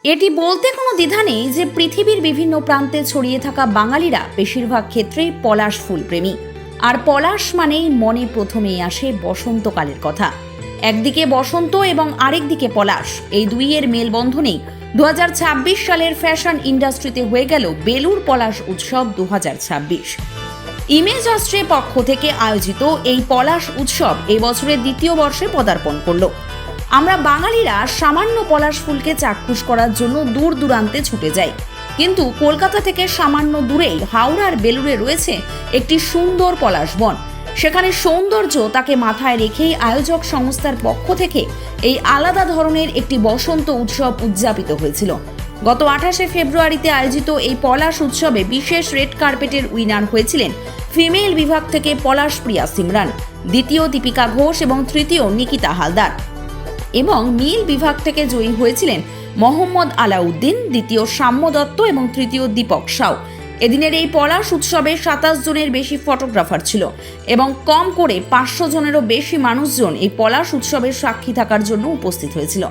এটি বলতে কোনো দ্বিধা নেই যে পৃথিবীর বিভিন্ন প্রান্তে ছড়িয়ে থাকা বাঙালিরা বেশিরভাগ ক্ষেত্রেই পলাশ ফুল প্রেমী। আর পলাশ মানেই মনে প্রথমেই আসে বসন্তকালের কথা। একদিকে বসন্ত এবং আরেকদিকে পলাশ, এই দুইয়ের মেলবন্ধনেই 2026 সালের ফ্যাশন ইন্ডাস্ট্রিতে হয়ে গেল বেলুড় পলাশ উৎসব 2026। ইমেজ আস্ট্রে পক্ষ থেকে আয়োজিত এই পলাশ উৎসব এই বছরের দ্বিতীয় বর্ষে পদার্পণ করলো। আমরা বাঙালিরা সামান্য পলাশ ফুলকে চাক্ষুষ করার জন্য দূর দূরান্তে ছুটে যাই, কিন্তু কলকাতা থেকে সামান্য দূরেই হাওড়ার বেলুড়ে রয়েছে একটি সুন্দর পলাশ বন। সেখানে সৌন্দর্য তাকে মাথায় রেখেই আয়োজক সংস্থার পক্ষ থেকে এই আলাদা ধরনের একটি বসন্ত উৎসব উদযাপিত হয়েছিল। গত 28শে ফেব্রুয়ারিতে আয়োজিত এই পলাশ উৎসবে বিশেষ রেড কার্পেটের উইনার হয়েছিলেন ফিমেল বিভাগ থেকে পলাশ প্রিয়া সিমরান, দ্বিতীয় দীপিকা ঘোষ এবং তৃতীয় নিকিতা হালদার, এবং মিল বিভাগ থেকে জয়ী হয়েছিলেন মোহাম্মদ আলাউদ্দিন, দ্বিতীয় সাম্য দত্ত এবং তৃতীয় দীপক সাউ। এদিনের এই পলাশ উৎসবে 27 জনের বেশি ফটোগ্রাফার ছিল এবং কম করে 500 জনেরও বেশি মানুষজন এই পলাশ উৎসবের সাক্ষী থাকার জন্য উপস্থিত হয়েছিল।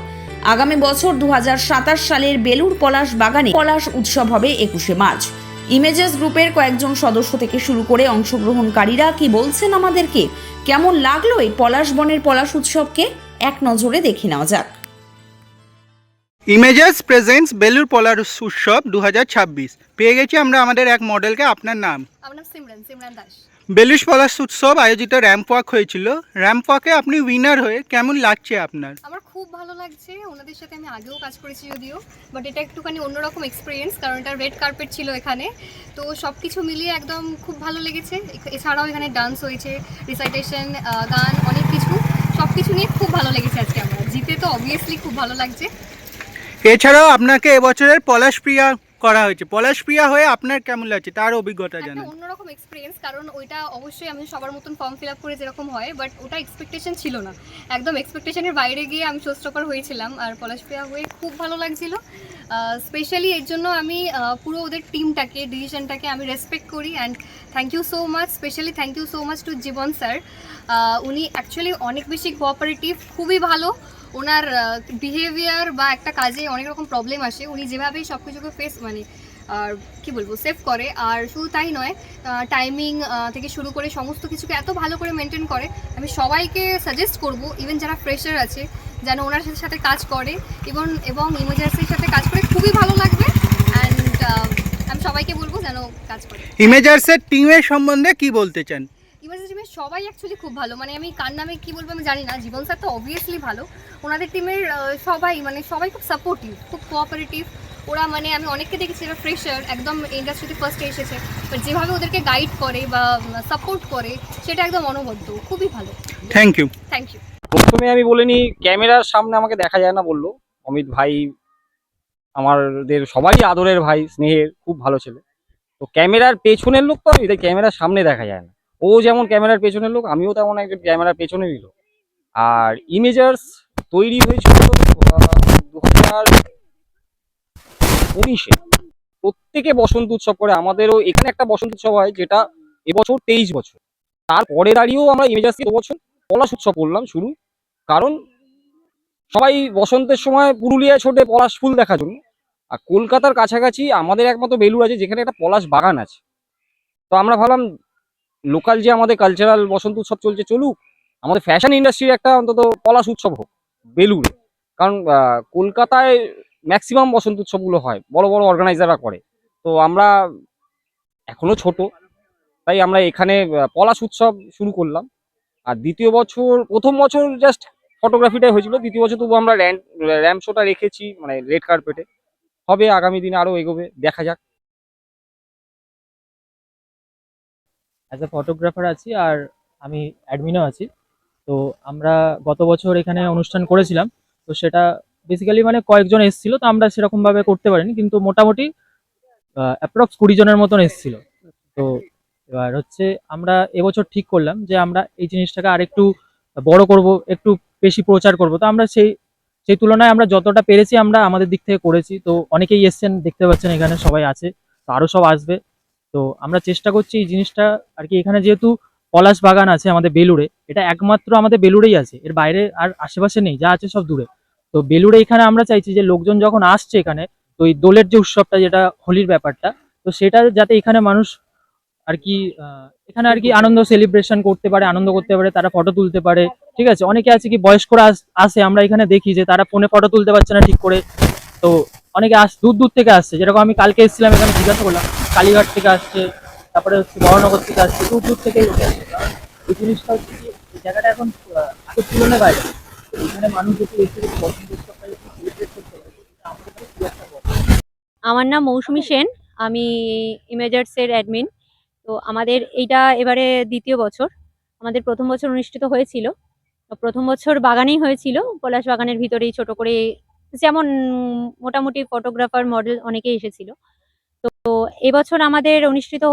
আগামী বছর 2027 সালের বেলুড় পলাশ বাগানে পলাশ উৎসব হবে 21শে মার্চ। ইমেজেস গ্রুপের কয়েকজন সদস্য থেকে শুরু করে অংশগ্রহণকারীরা কি বলছেন আমাদেরকে, কেমন লাগলো এই পলাশ বনের পলাশ উৎসবকে, এক নজরে দেখে নেওয়া যাক। ইমেজেস প্রেজেন্টস বেলুড় পলাশ উৎসব 2026 পেয়ে গেছি আমরা আমাদের এক মডেলকে। আপনার নাম? আমার নাম সিমরান দাস। বেলুড় পলাশ উৎসব আয়োজিত র্যাম্প ওয়াক হয়েছিল, র্যাম্প ওয়াকে আপনি উইনার হয়ে কেমন লাগছে আপনার? আমার খুব ভালো লাগছে। ওনাদের সাথে আমি আগেও কাজ করেছি যদিও, বাট এটা একটুখানি অন্যরকম এক্সপিরিয়েন্স, কারণ এটা রেড কার্পেট ছিল এখানে। তো সব কিছু মিলিয়ে একদম খুব ভালো লেগেছে। এছাড়াও এখানে ডান্স হয়েছে, রিসাইটেশন, গান, অনেক কিছু, সব কিছু নিয়ে খুব ভালো লেগেছে। আজকে আমরা জিতে তো অবভিয়াসলি খুব ভালো লাগছে। এছাড়াও আপনাকে এবছরের পলাশ প্রিয়া করা হয়েছে, পলাশ প্রিয়া হয়ে আপনার কেমন লাগছে, তার অভিজ্ঞতা জানান। একটা অন্যরকম এক্সপিরিয়েন্স, কারণ ওইটা অবশ্যই আমি সবার মতন ফর্ম ফিল আপ করে যেরকম হয়, বাট ওটা এক্সপেকটেশন ছিল না। একদম এক্সপেকটেশনের বাইরে গিয়ে আমি শোস্টপার হয়েছিলাম, আর পলাশ প্রিয়া হয়ে খুব ভালো লাগছিল। স্পেশালি এর জন্য আমি পুরো ওদের টিমটাকে, ডিভিশনটাকে আমি রেসপেক্ট করি। And thank you so much, specially thank you so much to Jibon sir. উনি অ্যাকচুয়ালি অনেক বেশি কোঅপারেটিভ, খুবই ভালো। ওনার বিহেভিয়ার বা একটা কাজে অনেক রকম প্রবলেম আসে, উনি যেভাবেই সব কিছুকে ফেস আর কি বলবো সেভ করে। আর শুধু তাই নয়, টাইমিং থেকে শুরু করে সমস্ত কিছুকে এত ভালো করে মেনটেন করে। আমি সবাইকে সাজেস্ট করব, ইভেন যারা ফ্রেশার আছে, যেন ওনার সাথে কাজ করে, এবং ইমেজার্সের সাথে কাজ করে খুবই ভালো লাগবে। অ্যান্ড আমি সবাইকে বলবো যেন কাজ করে। ইমেজার্সের টিমের সম্বন্ধে কি বলতে চান? ইমার্জেন্সি টিমের সবাই অ্যাকচুয়ালি খুব ভালো, আমি কার নামে কী বলবো আমি জানি না। জীবন স্যার তো অবভিয়াসলি ভালো, ওনাদের টিমের সবাই খুব সাপোর্টিভ, খুব কোঅপারেটিভ। ওরা আমি অনেককে দেখেছি যারা ফ্রেশার, একদম ইন্ডাস্ট্রিতে ফার্স্টে এসেছে, বাট যেভাবে ওদেরকে গাইড করে বা সাপোর্ট করে সেটা একদম অনবদ্য, খুবই ভালো। Thank you. Thank you. প্রথমে আমি বলিনি, ক্যামেরার সামনে আমাকে দেখা যায় না বললো অমিত ভাই, আমাদের সবারই আদরের ভাই, স্নেহের, খুব ভালো ছেলে। তো ক্যামেরার পেছনের লোক তো আমি, তাই ক্যামেরার সামনে দেখা যায় না। ও যেমন ক্যামেরার পেছনের লোক, আমিও তেমন একজন ক্যামেরার পেছনেরই লোক। আর ইমেজার্স তৈরি হয়েছিল 2019-এ। প্রত্যেকে বসন্ত উৎসব করে, আমাদেরও এখানে একটা বসন্ত উৎসব হয়, যেটা এবছর 23 বছর। তারপরে দাঁড়িয়েও আমরা ইমেজার্সকে 2 বছর পলাশ উৎসব করলাম শুরু, কারণ সবাই বসন্তের সময় পুরুলিয়ায় ছোটে পলাশ ফুল দেখার জন্য। আর কলকাতার কাছাকাছি আমাদের একমাত্র বেলুড় আছে যেখানে একটা পলাশ বাগান আছে। তো আমরা ভাবলাম লোকাল যে আমাদের কালচারাল বসন্ত উৎসব চলছে চলুক, আমাদের ফ্যাশন ইন্ডাস্ট্রির একটা অন্তত পলাশ উৎসব হোক বেলুড়ে। কারণ কলকাতায় ম্যাক্সিমাম বসন্ত উৎসবগুলো হয়, বড় বড় অর্গানাইজাররা করে। তো আমরা এখনো ছোট, তাই আমরা এখানে পলাশ উৎসব শুরু করলাম। আর প্রথম বছর জাস্ট ফটোগ্রাফিটাই হয়েছিল, দ্বিতীয় বছর তবু আমরা র্যাম্প শোটা রেখেছি, রেড কার্পেটে হবে। আগামী দিনে আরো এগোবে, দেখা যাক। অ্যাজ এ ফটোগ্রাফার আছি, আর আমি অ্যাডমিনও আছি। তো আমরা গত বছর এখানে অনুষ্ঠান করেছিলাম। তো সেটা বেসিক্যালি কয়েকজন এসেছিল, তো আমরা সেরকমভাবে করতে পারিনি, কিন্তু মোটামুটি অ্যাপ্রক্স 20 জনের মতন এসেছিল। তো এবার হচ্ছে আমরা এবছর ঠিক করলাম যে আমরা এই জিনিসটাকে আরেকটু বড় করব, একটু বেশি প্রচার করব। তো আমরা সেই তুলনায় আমরা যতটা পেরেছি আমরা আমাদের দিক থেকে করেছি। তো অনেকেই এসছেন, দেখতে পাচ্ছেন এখানে সবাই আছে, তো আরও সব আসবে। তো আমরা চেষ্টা করছি এই জিনিসটা আর কি, এখানে যেহেতু পলাশ বাগান আছে আমাদের বেলুড়ে, এটা একমাত্র আমাদের বেলুড়েই আছে, এর বাইরে আর আশেপাশে নেই, যা আছে সব দূরে। তো বেলুড়ে এখানে আমরা চাইছি যে লোকজন যখন আসছে এখানে, তো এই দোলের যে উৎসবটা, যেটা হোলির ব্যাপারটা, তো সেটা যাতে এখানে মানুষ আর কি এখানে আর কি আনন্দ সেলিব্রেশন করতে পারে, আনন্দ করতে পারে, তারা ফটো তুলতে পারে। ঠিক আছে, অনেকে আছে কি বয়স্করা আসে, আমরা এখানে দেখি যে তারা ফোনে ফটো তুলতে পারছে না ঠিক করে। তো অনেকে দূর দূর থেকে আসছে, যেরকম আমি কালকে এসেছিলাম এখানে, জিজ্ঞাসা করলাম, কালীঘাট থেকে আসছে, তারপরে হচ্ছে বড়নগর থেকে আসছে, দূর দূর থেকে লোক আসছে। কারণ এই জিনিসটা হচ্ছে কি, এই জায়গাটা এখন আগের তুলনায় বাইরে, এখানে মানুষ যদি এসে যদি বসন্ত উৎসবটা যদি সেলিব্রেট করতে পারে, সেটা আমাদের কাছে খুব একটা বড়। আমার নাম মৌসুমী সেন। আমি ইমেজার্সের অ্যাডমিন। তো আমাদের এইটা এবারে দ্বিতীয় বছর। আমাদের প্রথম বছর অনুষ্ঠিত হয়েছিল। তো প্রথম বছর বাগানেই হয়েছিল, পলাশ বাগানের ভিতরেই ছোট করে, যেমন মোটামুটি ফটোগ্রাফার মডেল অনেকেই এসেছিল। তো এবছর আমাদের অনুষ্ঠিত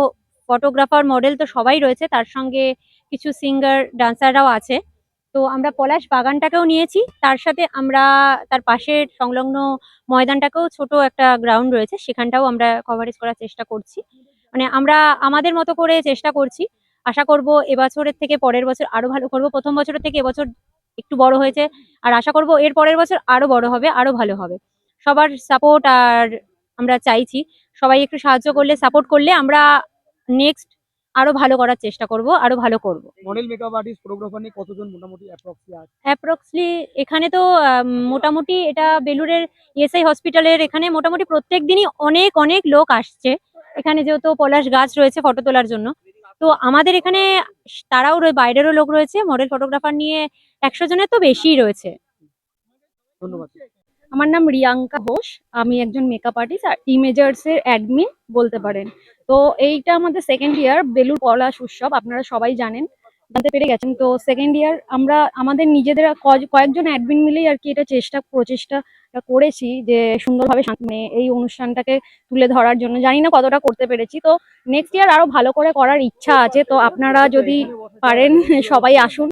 ফটোগ্রাফার মডেল তো সবাই রয়েছে, তার সঙ্গে কিছু সিঙ্গার ডান্সাররাও আছে। তো আমরা পলাশ বাগানটাকেও নিয়েছি, তার সাথে আমরা তার পাশের সংলগ্ন ময়দানটাকেও, ছোট একটা গ্রাউন্ড রয়েছে সেখানটাও আমরা কভারেজ করার চেষ্টা করছি। মানে আমরা আমাদের মতো করে চেষ্টা করছি। আশা করব এবছরের থেকে পরের বছর আরো ভালো করব। প্রথম বছরের থেকে এবছর একটু বড় হয়েছে, আর আশা করব এর পরের বছর আরো বড় হবে, আরো ভালো হবে। সবার সাপোর্ট আর আমরা চাইছি, সবাই একটু সাহায্য করলে, সাপোর্ট করলে আমরা নেক্সট আরো ভালো করার চেষ্টা করব, আরো ভালো করব। মডেল মেকআপ আর্টিস্ট ফটোগ্রাফার নিয়ে কতজন মোটামুটি অ্যাপ্রক্সলি আছে? অ্যাপ্রক্সলি এখানে তো মোটামুটি এটা বেলুড়ের ইএসআই হসপিটালের এখানে মোটামুটি প্রত্যেক দিনই অনেক অনেক লোক আসছে এখানে, যেহেতু পলাশ গাছ রয়েছে ফটো তোলার জন্য। তো আমাদের এখানে তারাও বাইরেরও লোক রয়েছে, মডেল ফটোগ্রাফার নিয়ে 100 জনের তো বেশিই রয়েছে। ধন্যবাদ। আমার নাম রিয়াঙ্কা ঘোষ। আমি একজন মেকআপ আর্টিস্ট আর ইমেজার্সের অ্যাডমিন বলতে পারেন। তো এইটা আমাদের সেকেন্ড ইয়ার বেলুড় পলাশ উৎসব, আপনারা সবাই জানতে পেরে গেছেন। তো সেকেন্ড ইয়ার আমরা আমাদের নিজেদের কয়েকজন অ্যাডমিন মিলেই আর কি এটা প্রচেষ্টা করেছি যে সুন্দরভাবে এই অনুষ্ঠানটাকে তুলে ধরার জন্য। জানি না কতটা করতে পেরেছি। তো নেক্সট ইয়ার আরো ভালো করে করার ইচ্ছা আছে। তো আপনারা যদি পারেন সবাই আসুন।